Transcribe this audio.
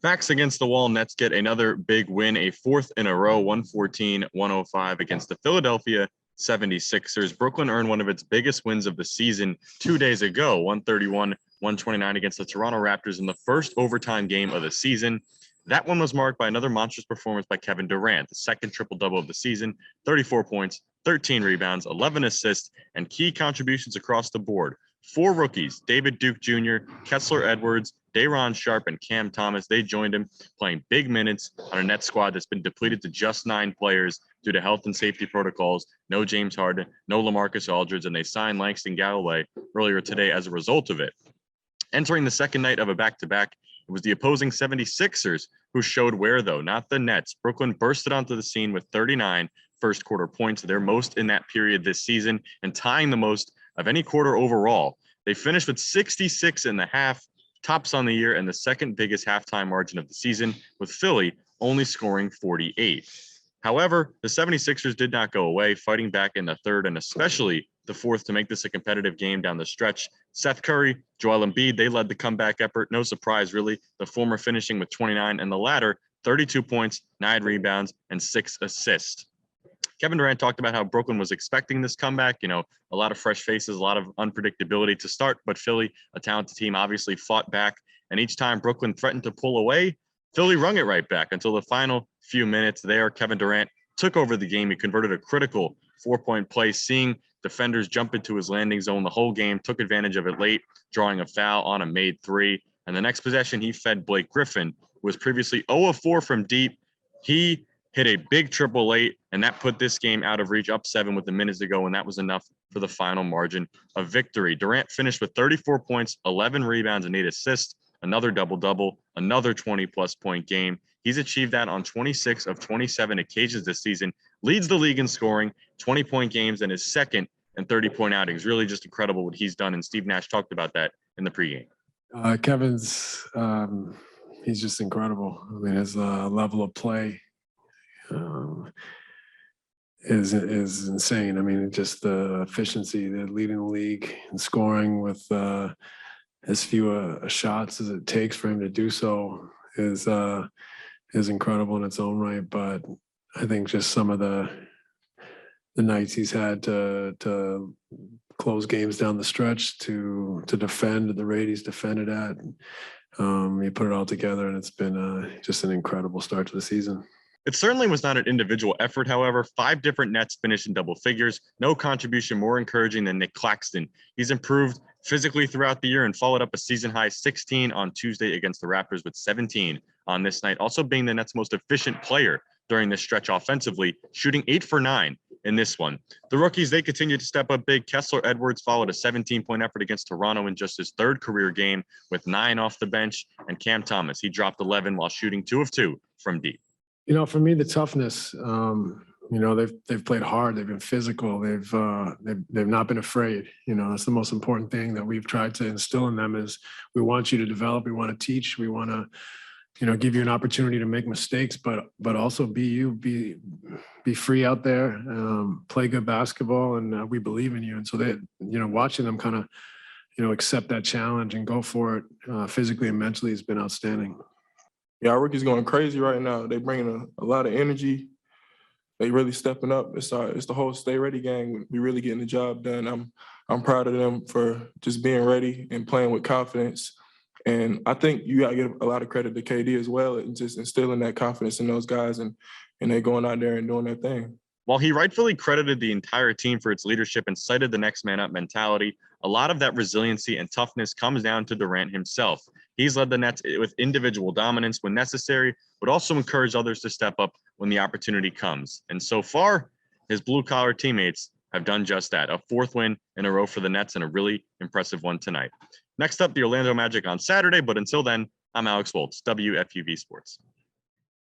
Backs against the wall, Nets get another big win, a fourth in a row, 114-105 against the Philadelphia 76ers. Brooklyn earned one of its biggest wins of the season 2 days ago, 131-129 against the Toronto Raptors in the first overtime game of the season. That one was marked by another monstrous performance by Kevin Durant, the second triple-double of the season, 34 points, 13 rebounds, 11 assists, and key contributions across the board. 4 rookies, David Duke Jr., Kessler Edwards, Day'Ron Sharpe, and Cam Thomas, they joined him playing big minutes on a Nets squad that's been depleted to just 9 players due to health and safety protocols. No James Harden, no LaMarcus Aldridge, and they signed Langston Galloway earlier today as a result of it. Entering the second night of a back-to-back, it was the opposing 76ers who showed where, though, not the Nets. Brooklyn bursted onto the scene with 39 first quarter points, their most in that period this season, and tying the most of any quarter overall. They finished with 66 in the half, tops on the year, and the second biggest halftime margin of the season, with Philly only scoring 48. However, the 76ers did not go away, fighting back in the third and especially the fourth to make this a competitive game down the stretch. Seth Curry, Joel Embiid, they led the comeback effort. No surprise, really. The former finishing with 29 and the latter 32 points, 9 rebounds, and 6 assists. Kevin Durant talked about how Brooklyn was expecting this comeback. A lot of fresh faces, a lot of unpredictability to start, but Philly, a talented team, obviously fought back. And each time Brooklyn threatened to pull away, Philly wrung it right back until the final few minutes there. Kevin Durant took over the game. He converted a critical 4-point play, seeing defenders jump into his landing zone the whole game, took advantage of it late, drawing a foul on a made 3. And the next possession, he fed Blake Griffin, who was previously 0 of 4 from deep. He hit a big triple late, and that put this game out of reach, up 7 with the minutes to go, and that was enough for the final margin of victory. Durant finished with 34 points, 11 rebounds, and 8 assists, another double-double, another 20-plus point game. He's achieved that on 26 of 27 occasions this season, leads the league in scoring, 20-point games, and his second and 30-point outings. Really just incredible what he's done, and Steve Nash talked about that in the pregame. Kevin's, he's just incredible. I mean, his level of play is insane. I mean, just the efficiency, the leading the league in scoring with as few shots as it takes for him to do so is incredible in its own right. But I think just some of the nights he's had to close games down the stretch, to defend at the rate he's defended at, he put it all together, and it's been just an incredible start to the season. It certainly was not an individual effort, however. 5 different Nets finished in double figures. No contribution more encouraging than Nic Claxton. He's improved physically throughout the year and followed up a season-high 16 on Tuesday against the Raptors with 17 on this night, also being the Nets' most efficient player during this stretch offensively, shooting 8 for 9 in this one. The rookies, they continue to step up big. Kessler Edwards followed a 17-point effort against Toronto in just his 3rd career game with 9 off the bench, and Cam Thomas, he dropped 11 while shooting 2 of 2 from deep. For me, the toughness, they've played hard. They've been physical. They've not been afraid. That's the most important thing that we've tried to instill in them is we want you to develop. We want to teach. We want to, give you an opportunity to make mistakes, but also be you, be free out there, play good basketball, and we believe in you. And so they, watching them kind of, accept that challenge and go for it physically and mentally has been outstanding. Yeah, our rookies going crazy right now. They bringing a lot of energy. They really stepping up. It's the whole stay ready gang. We really getting the job done. I'm proud of them for just being ready and playing with confidence. And I think you got to give a lot of credit to KD as well, and just instilling that confidence in those guys, and they going out there and doing their thing. While he rightfully credited the entire team for its leadership and cited the next man up mentality, a lot of that resiliency and toughness comes down to Durant himself. He's led the Nets with individual dominance when necessary, but also encouraged others to step up when the opportunity comes. And so far, his blue-collar teammates have done just that. A 4th win in a row for the Nets, and a really impressive one tonight. Next up, the Orlando Magic on Saturday, but until then, I'm Alex Wolz, WFUV Sports.